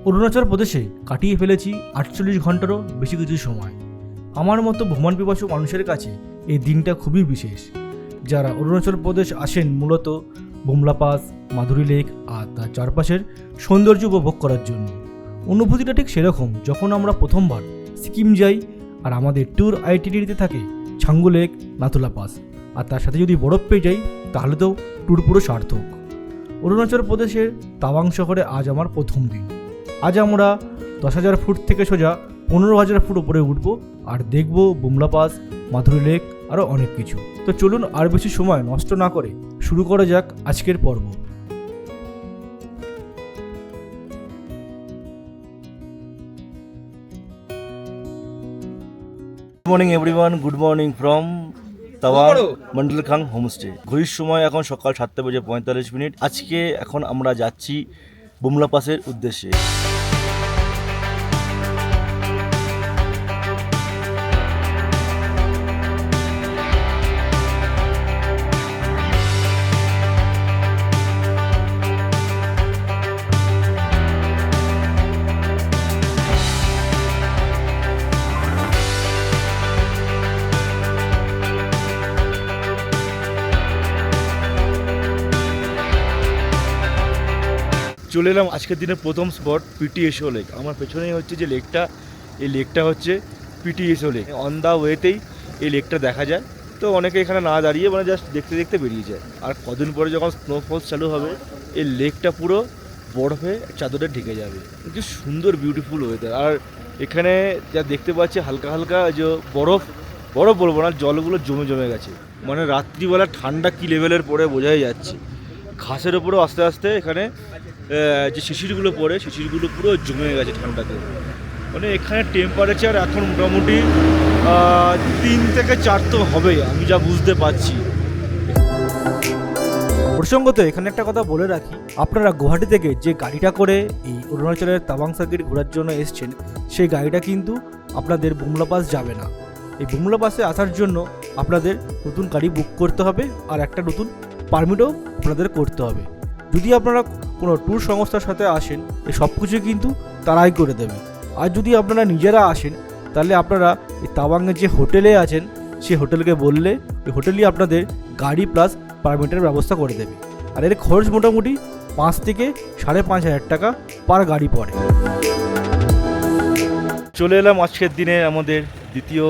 অরুণাচল প্রদেশে কাটিয়ে ফেলেছি 48 ঘন্টারও বেশি কিছু সময়। আমার মতো ভ্রমণ পিপাসু মানুষের কাছে এই দিনটা খুবই বিশেষ। যারা অরুণাচল প্রদেশ আসেন মূলত বুমলা পাস, মাধুরী লেক আর তার চারপাশের সৌন্দর্য উপভোগ করার জন্য। অনুভূতিটা ঠিক সেরকম যখন আমরা প্রথমবার সিকিম যাই আর আমাদের ট্যুর আইটিনিতে থাকে ছাঙ্গু লেক, নাথুলা পাস, আর তার সাথে যদি বরফ পেয়ে যাই তাহলে তো ট্যুর পুরো সার্থক। অরুণাচল প্রদেশের তাওয়াং শহরে আজ আমার প্রথম দিন। আজ আমরা 10,000 ফুট থেকে সোজা 15,000 ফুট উপরে উঠবো আর দেখব বুমলা পাস, মাধুরী লেক আরও অনেক কিছু। তো চলুন আর বেশি সময় নষ্ট না করে শুরু করা যাক আজকের পর্ব। Good morning everyone, good morning from Tawang Mandalkhang homestay. ঘড়ির সময় এখন সকাল 7:45। আজকে এখন আমরা যাচ্ছি বুমলা পাসের উদ্দেশ্যে। চলে এলাম আজকের দিনের প্রথম স্পট পিটিএসও লেক। আমার পেছনেই হচ্ছে যে লেকটা, এই লেকটা হচ্ছে পিটিএসও লেক। অন দ্য ওয়েতেই এই লেকটা দেখা যায়। তো অনেকে এখানে না দাঁড়িয়ে মানে জাস্ট দেখতে দেখতে বেরিয়ে যায়। আর কদিন পরে যখন স্নোফল চালু হবে এই লেকটা পুরো বরফে চাদরে ঢেকে যাবে। কি সুন্দর বিউটিফুল ওয়েদার। আর এখানে যা দেখতে পাচ্ছি হালকা হালকা যে বরফ বলবো না, জলগুলো জমে জমে গেছে। মানে রাত্রিবেলা ঠান্ডা কী লেভেলের পরে বোঝাই যাচ্ছে। ঘাসের ওপরেও আস্তে আস্তে এখানে যে শিশিরগুলো পড়ে শিশিরগুলো পুরো জমে গেছে ঠান্ডাতে। মানে এখানে টেম্পারেচার এখন মোটামুটি 3 থেকে 4 তো হবেই, আমি যা বুঝতে পারছি। প্রসঙ্গত এখানে একটা কথা বলে রাখি, আপনারা গুয়াহাটি থেকে যে গাড়িটা করে এই অরুণাচলের তাওয়াং সার্কিট ঘোরার জন্য এসছেন সেই গাড়িটা কিন্তু আপনাদের বুমলা পাস যাবে না। এই বুমলা পাসে আসার জন্য আপনাদের নতুন গাড়ি বুক করতে হবে আর একটা নতুন পারমিটও আপনাদের করতে হবে। যদি আপনারা কোনো ট্যুর সংস্থার সাথে আসেন এই সব কিছু কিন্তু তারাই করে দেবে। আর যদি আপনারা নিজেরা আসেন তাহলে আপনারা এই তাওয়াংয়ে যে হোটেলে আছেন সেই হোটেলকে বললে ওই হোটেলই আপনাদের গাড়ি প্লাস পারমিটের ব্যবস্থা করে দেবে। আর এর খরচ মোটামুটি 5 থেকে 5,500 টাকা পার গাড়ি পড়ে। চলে এলাম আজকের দিনে আমাদের দ্বিতীয়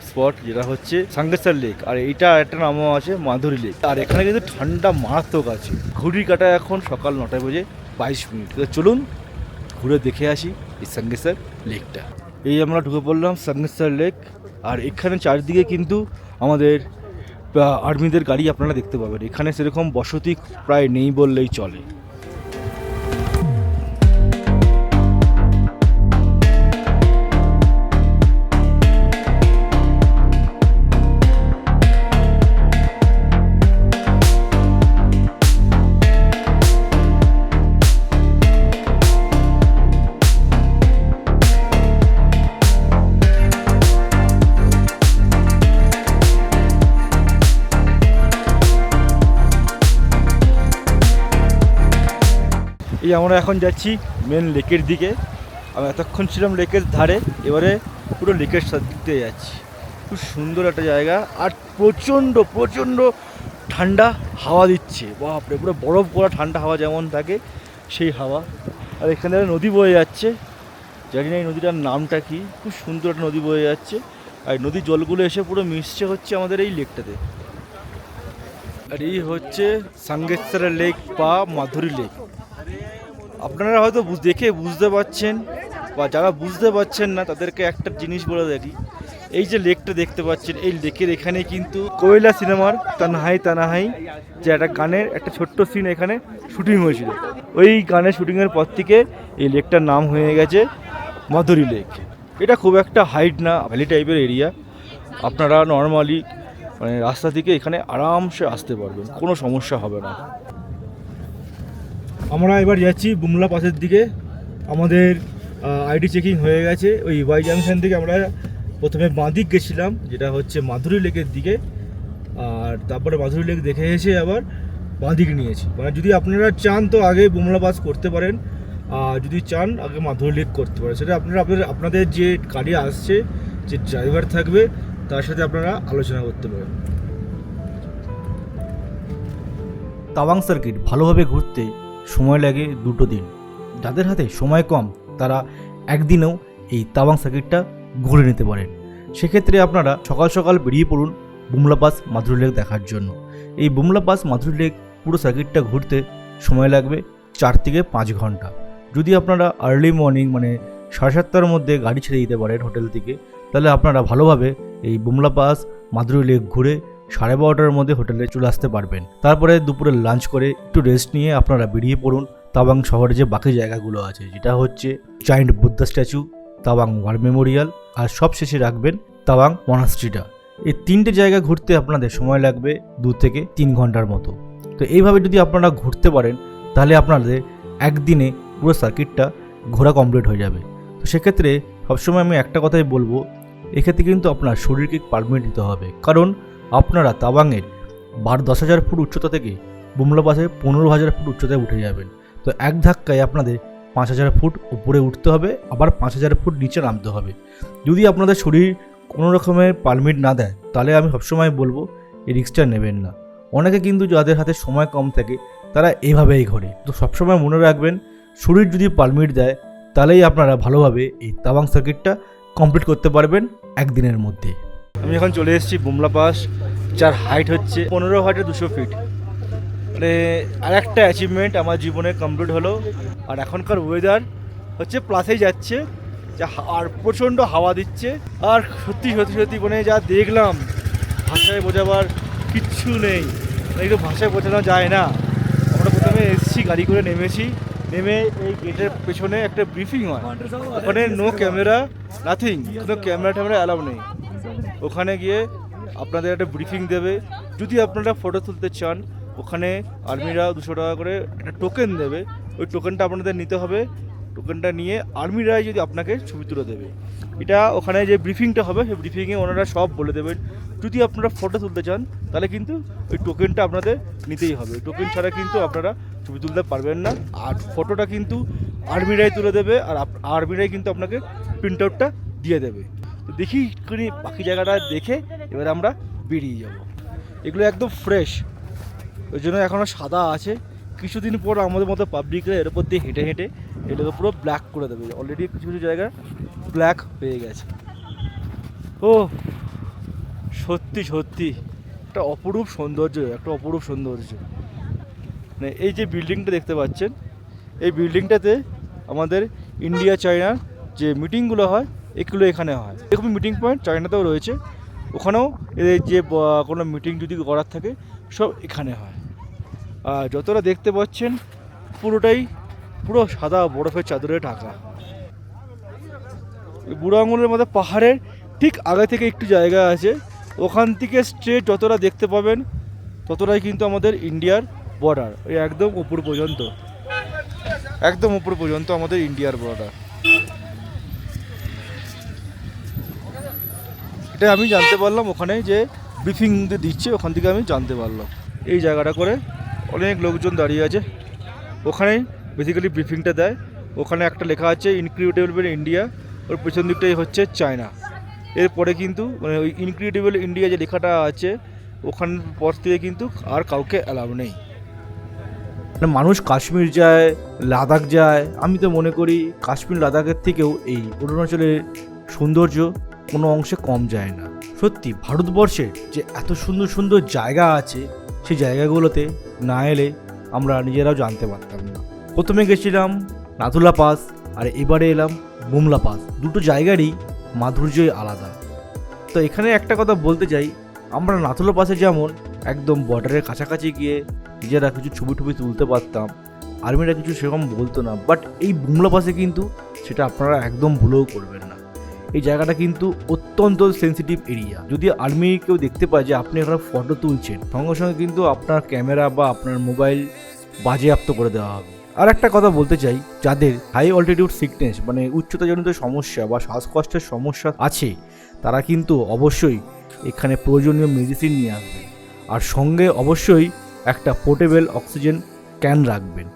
স্পট, যেটা হচ্ছে সাঙ্গেসার লেক। আর এইটা একটা নামও আছে মাধুরী লেক। আর এখানে কিন্তু ঠান্ডা মারাত্মক আছে। ঘড়ির কাটা এখন সকাল 9:22। তো চলুন ঘুরে দেখে আসি এই সাঙ্গেসার লেকটা। এই আমরা ঢুকে পড়লাম সাঙ্গেসার লেক। আর এখানে চারদিকে কিন্তু আমাদের আর্মিদের গাড়ি আপনারা দেখতে পাবেন। এখানে সেরকম বসতি প্রায় নেই বললেই চলে। এই আমরা এখন যাচ্ছি মেন লেকের দিকে। আমি এতক্ষণ ছিলাম লেকের ধারে, এবারে পুরো লেকের দিকে যাচ্ছি। খুব সুন্দর একটা জায়গা আর প্রচণ্ড ঠান্ডা হাওয়া দিচ্ছে। বাপরে, পুরো বরফ করা ঠান্ডা হাওয়া যেমন থাকে সেই হাওয়া। আর এখানে নদী বয়ে যাচ্ছে, জানি না এই নদীটার নামটা কি। খুব সুন্দর একটা নদী বয়ে যাচ্ছে আর নদীর জলগুলো এসে পুরো মিশছে হচ্ছে আমাদের এই লেকটাতে। আর এই হচ্ছে সাঙ্গেসার লেক বা মাধুরী লেক। আপনারা হয়তো দেখে বুঝতে পারছেন, বা যারা বুঝতে পারছেন না তাদেরকে একটা জিনিস বলে দেখি। এই যে লেকটা দেখতে পাচ্ছেন, এই লেকের এখানে কিন্তু কোয়েলা সিনেমার তানাহাই যে একটা গানের একটা ছোট্ট সিন এখানে শুটিং হয়েছিল। ওই গানের শুটিংয়ের পর থেকে এই লেকটার নাম হয়ে গেছে মাধুরী লেক। এটা খুব একটা হাইট না, ভ্যালি টাইপের এরিয়া। আপনারা নর্মালি মানে রাস্তা থেকে এখানে আরামসে আসতে পারবেন, কোনো সমস্যা হবে না। আমরা এবার যাচ্ছি বুমলা পাসের দিকে। আমাদের আইডি চেকিং হয়ে গেছে। ওই ওয়াই জাংশন থেকে আমরা প্রথমে বাঁদিক গেছিলাম, যেটা হচ্ছে মাধুরী লেকের দিকে। আর তারপরে মাধুরী লেক দেখে এসে আবার বাঁদিক নিয়েছি। মানে যদি আপনারা চান তো আগে বুমলা পাস করতে পারেন। যদি চান আগে মাধুরী লেক করতে পারেন, সেটা আপনাদের যে গাড়ি আসছে, যে ড্রাইভার থাকবে তার সাথে আপনারা আলোচনা করতে পারেন। তাওয়াং সার্কিট ভালোভাবে ঘুরতে সময় লাগে 2 দিন। যাদের হাতে সময় কম তারা একদিনেও এই তাওয়াং সার্কিটটা ঘুরে নিতে পারেন। সেক্ষেত্রে আপনারা সকাল সকাল বেরিয়ে পড়ুন বুমলা পাস মাধুরী লেক দেখার জন্য। এই বুমলা পাস মাধুরী লেক পুরো সার্কিটটা ঘুরতে সময় লাগবে 4 থেকে 5 ঘন্টা। যদি আপনারা আর্লি মর্নিং মানে 7:30টার মধ্যে গাড়ি ছেড়ে দিতে পারেন হোটেল থেকে, তাহলে আপনারা ভালোভাবে এই বুমলা পাস মাধুরী লেক ঘুরে 12:30টার মধ্যে হোটেলে চলে আসতে পারবেন। তারপরে দুপুরে লাঞ্চ করে একটু রেস্ট নিয়ে আপনারা বেরিয়ে পড়ুন তাওয়াং শহরে যে বাকি জায়গাগুলো আছে, যেটা হচ্ছে giant Buddha statue, Tawang war memorial, আর সব শেষে রাখবেন তাওয়াং মনাস্ট্রিটা। এই 3টে জায়গা ঘুরতে আপনাদের সময় লাগবে 2 থেকে 3 ঘন্টার মতো। তো এইভাবে যদি আপনারা ঘুরতে পারেন তাহলে আপনাদের একদিনে পুরো সার্কিটটা ঘোরা কমপ্লিট হয়ে যাবে। তো সেক্ষেত্রে সবসময় আমি একটা কথাই বলবো, এক্ষেত্রে কিন্তু আপনার শরীরকে পারমিট দিতে হবে, কারণ আপনারা তাওয়াংয়ের 10,000 ফুট উচ্চতা থেকে বুমলা পাসে 15,000 ফুট উচ্চতায় উঠে যাবেন। তো এক ধাক্কায় আপনাদের 5,000 ফুট উপরে উঠতে হবে, আবার 5,000 ফুট নিচে নামতে হবে। যদি আপনাদের শরীর কোনো রকমের পারমিট না দেয় তাহলে আমি সবসময় বলবো এই রিস্কটা নেবেন না। অনেকে কিন্তু যাদের হাতে সময় কম থাকে তারা এইভাবেই ঘোরে। তো সবসময় মনে রাখবেন, শরীর যদি পারমিট দেয় তাহলেই আপনারা ভালোভাবে এই তাওয়াং সার্কিটটা কমপ্লিট করতে পারবেন একদিনের মধ্যে। আমি এখন চলে এসেছি বুমলা পাস, যার হাইট হচ্ছে 15,200 ফিট। মানে আর একটা অ্যাচিভমেন্ট আমার জীবনে কমপ্লিট হলো। আর এখনকার ওয়েদার হচ্ছে প্লাসেই যাচ্ছে, আর প্রচণ্ড হাওয়া দিচ্ছে। আর সত্যি সত্যি সত্যি মানে যা দেখলাম ভাষায় বোঝাবার কিচ্ছু নেই, একটু ভাষায় বোঝানো যায় না। আমরা প্রথমে এসেছি, গাড়ি করে নেমে এই গেটের পেছনে একটা ব্রিফিং হয়, ওখানে নো ক্যামেরা নাথিং, কোনো ক্যামেরা অ্যালাউ নেই। ওখানে গিয়ে আপনাদের একটা ব্রিফিং দেবে। যদি আপনারা ফটো তুলতে চান ওখানে আর্মিরা 200 টাকা করে একটা টোকেন দেবে, ওই টোকেনটা আপনাদের নিতে হবে। টোকেনটা নিয়ে আর্মিরাই যদি আপনাকে ছবি তুলে দেবে। এটা ওখানে যে ব্রিফিংটা হবে সেই ব্রিফিংয়ে ওনারা সব বলে দেবেন। যদি আপনারা ফটো তুলতে চান তাহলে কিন্তু ওই টোকেনটা আপনাদের নিতেই হবে, টোকেন ছাড়া কিন্তু আপনারা ছবি তুলতে পারবেন না। আর ফটোটা কিন্তু আর্মিরাই তুলে দেবে, আর আর্মিরাই কিন্তু আপনাকে প্রিন্ট আউটটা দিয়ে দেবে। তো দেখি বাকি জায়গাটা দেখে এবার আমরা বেরিয়ে যাব। এগুলো একদম ফ্রেশ, ওই জন্য এখনও সাদা আছে। কিছুদিন পর আমাদের মতো পাবলিকরা এর উপর দিয়ে হেঁটে হেঁটে এটাকে পুরো ব্ল্যাক করে দেবে। অলরেডি কিছু কিছু জায়গা ব্ল্যাক হয়ে গেছে। ও সত্যি সত্যি একটা অপরূপ সৌন্দর্য। মানে এই যে বিল্ডিংটা দেখতে পাচ্ছেন, এই বিল্ডিংটাতে আমাদের ইন্ডিয়া চায়নার যে মিটিংগুলো হয় এগুলো এখানে হয়। এরকম মিটিং পয়েন্ট চায়নাতেও রয়েছে, ওখানেও এদের যে কোনো মিটিং যদি করার থাকে সব এখানে হয়। আর যতটা দেখতে পাচ্ছেন পুরো সাদা বরফের চাদরে ঢাকা। বুড়ো আঙুলের মধ্যে পাহাড়ের ঠিক আগে থেকে একটু জায়গা আছে, ওখান থেকে স্ট্রেট যতটা দেখতে পাবেন ততটাই কিন্তু আমাদের ইন্ডিয়ার বর্ডার। ওই একদম উপর পর্যন্ত আমাদের ইন্ডিয়ার বর্ডার। এটা আমি জানতে পারলাম ওখানে যে ব্রিফিং দিচ্ছে, ওখান থেকে আমি জানতে পারলাম। এই জায়গাটা করে অনেক লোকজন দাঁড়িয়ে আছে, ওখানেই বেসিক্যালি ব্রিফিংটা দেয়। ওখানে একটা লেখা আছে ইনক্রেডিবল ইন্ডিয়া, ওর পেছন দিকটাই হচ্ছে চায়না। এরপরে কিন্তু মানে ওই ইনক্রেডিবল ইন্ডিয়া যে লেখাটা আছে ওখান পর থেকে কিন্তু আর কাউকে অ্যালাউ নেই। মানুষ কাশ্মীর যায়, লাদাখ যায়, আমি তো মনে করি কাশ্মীর লাদাখের থেকেও এই অরুণাচলের সৌন্দর্য কোনো অংশে কম যায় না। সত্যি ভারতবর্ষে যে এত সুন্দর সুন্দর জায়গা আছে, সেই জায়গাগুলোতে না এলে আমরা নিজেরাও জানতে পারতাম না। প্রথমে গেছিলাম নাথুলা পাস, আর এবারে এলাম বুমলা পাস। দুটো জায়গারই মাধুর্যই আলাদা। তো এখানে একটা কথা বলতে চাই, আমরা নাথুলা পাসে যেমন একদম বর্ডারের কাছাকাছি গিয়ে নিজেরা কিছু ছবি তুলতে পারতাম, আর্মিরা কিছু সেরকম বলতো না, বাট এই বুমলা পাসে কিন্তু সেটা আপনারা একদম ভুলেও করবেন না। এই জায়গাটা কিন্তু অত্যন্ত সেন্সিটিভ এরিয়া। যদি আর্মি কেউ দেখতে পায় যে আপনি এখানে ফটো তুলছেন, সঙ্গে সঙ্গে কিন্তু আপনার ক্যামেরা বা আপনার মোবাইল বাজেয়াপ্ত করে দেওয়া হবে। আর একটা কথা বলতে চাই, যাদের হাই অল্টিটিউড সিকনেস মানে উচ্চতাজনিত সমস্যা বা শ্বাসকষ্টের সমস্যা আছে, তারা কিন্তু অবশ্যই এখানে প্রয়োজনীয় মেডিসিন নিয়ে আসবেন, আর সঙ্গে অবশ্যই একটা পোর্টেবল অক্সিজেন ক্যান রাখবেন।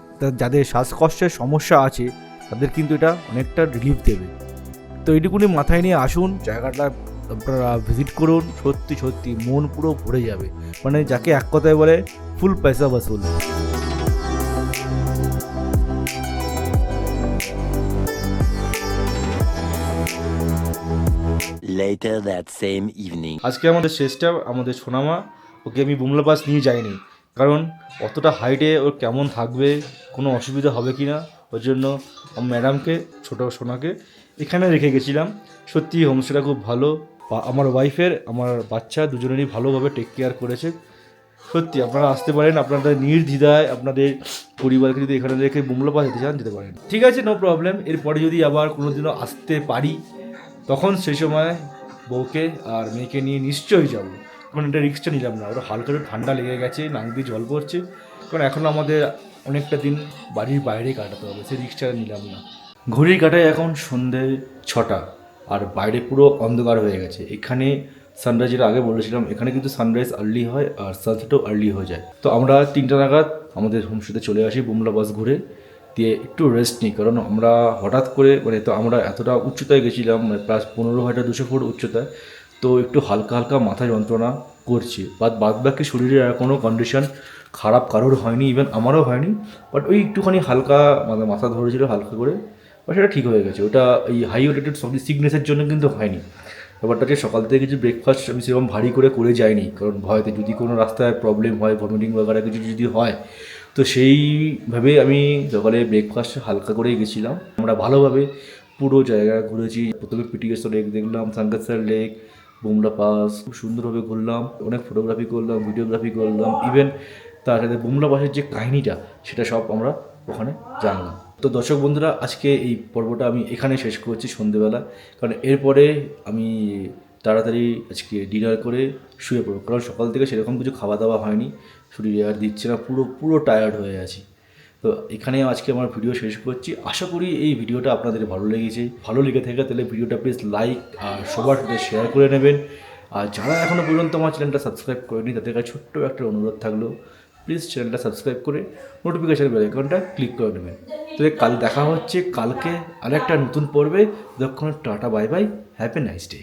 যাদের শ্বাসকষ্টের সমস্যা আছে তাদের কিন্তু এটা অনেকটা রিলিফ দেবে। তো এইটুকুনি মাথায় নিয়ে আসুন, জায়গাটা আপনারা ভিজিট করুন, সত্যি সত্যি মন পুরো ভরে যাবে, মানে যাকে এক কথায় বলে ফুল পয়সা বসুল। Later that same evening. আজকে আমাদের শেষটা আমাদের সোনামা, ওকে আমি বুমলা পাস নিয়ে যাইনি, কারণ অতটা হাইটে ওর কেমন থাকবে, কোনো অসুবিধা হবে কি না, ওর জন্য ম্যাডামকে ছোটো সোনাকে এখানে রেখে গেছিলাম। সত্যি হোমস্টেটা খুব ভালো, আমার ওয়াইফের আমার বাচ্চা দুজনেরই ভালোভাবে টেক কেয়ার করেছে। সত্যি আপনারা আসতে পারেন, আপনাদের নির্দ্বিধায় আপনাদের পরিবারকে যদি এখানে রেখে বুমলা পাস যেতে চান যেতে পারেন। ঠিক আছে, নো প্রবলেম। এরপরে যদি আবার কোনো দিনও আসতে পারি তখন সেই সময় বউকে আর মেয়েকে নিয়ে নিশ্চয়ই যাবো, কারণ এটা রিক্সটা নিলাম না। ওরা হালকা একটু ঠান্ডা লেগে গেছে, নাক দিয়ে জল পড়ছে, কারণ এখন আমাদের অনেকটা দিন বাড়ির বাইরে কাটাতে হবে, সেই রিক্সটা নিলাম না। ঘড়ির কাটায় এখন সন্ধে 6টা, আর বাইরে পুরো অন্ধকার হয়ে গেছে। এখানে সানরাইজের আগে বলেছিলাম, এখানে কিন্তু সানরাইজ আর্লি হয় আর সানসেটও আর্লি হয়ে যায়। তো আমরা 3টা নাগাদ আমাদের হোমস্টেতে চলে আসি, বুমলা বাস ঘুরে দিয়ে একটু রেস্ট নিই, কারণ আমরা হঠাৎ করে তো আমরা এতটা উচ্চতায় গেছিলাম, প্লাস 15,200 ফুট উচ্চতায়, তো একটু হালকা হালকা মাথা যন্ত্রণা করছে। বাদ বাকি শরীরের আর কোনো কন্ডিশন খারাপ কারোর হয়নি, ইভেন আমারও হয়নি, বাট ওই একটুখানি হালকা মাথা ধরেছিল হালকা করে, বা সেটা ঠিক হয়ে গেছে। ওটা এই হাই ওয়েটেড সিকনেসের জন্য কিন্তু হয়নি। ব্যাপারটা যে সকাল থেকে কিছু ব্রেকফাস্ট আমি সেরকম ভারী করে যাইনি, কারণ ভয়তে যদি কোনো রাস্তায় প্রবলেম হয়, ভমিটিং বাগারা কিছু যদি হয়, তো সেইভাবে আমি সকালে ব্রেকফাস্ট হালকা করেই গেছিলাম। আমরা ভালোভাবে পুরো জায়গা ঘুরেছি। প্রথমে পিটিএসও লেক দেখলাম, সাঙ্গাসার লেক, বুমলা পাস, খুব সুন্দরভাবে ঘুরলাম, অনেক ফটোগ্রাফি করলাম, ভিডিওগ্রাফি করলাম, ইভেন তার সাথে বুমলা পাসের যে কাহিনিটা সেটা সব আমরা ওখানে জানলাম। তো দর্শক বন্ধুরা, আজকে এই পর্বটা আমি এখানে শেষ করছি সন্ধেবেলা, কারণ এরপরে আমি তাড়াতাড়ি আজকে ডিনার করে শুয়ে পড়বো, কারণ সকাল থেকে সেরকম কিছু খাওয়া দাওয়া হয়নি, শরীরে আর দিচ্ছে না, পুরো টায়ার্ড হয়ে আছি। তো এখানে আজকে আমার ভিডিও শেষ করছি। আশা করি এই ভিডিওটা আপনাদের ভালো লেগেছে। ভালো লেগে থাকে তাহলে ভিডিওটা প্লিজ লাইক আর সবার সাথে শেয়ার করে নেবেন। আর যারা এখনও পর্যন্ত আমার চ্যানেলটা সাবস্ক্রাইব করেনি তাদের কাছে ছোট্ট একটা অনুরোধ থাকলো, প্লিজ চ্যানেলটা সাবস্ক্রাইব করে নোটিফিকেশান বেল আইকনটা ক্লিক করে নেবেন। তাহলে কাল দেখা হচ্ছে কালকে আরেকটা নতুন পর্বে। ততক্ষণ tata, bye bye, have a nice day.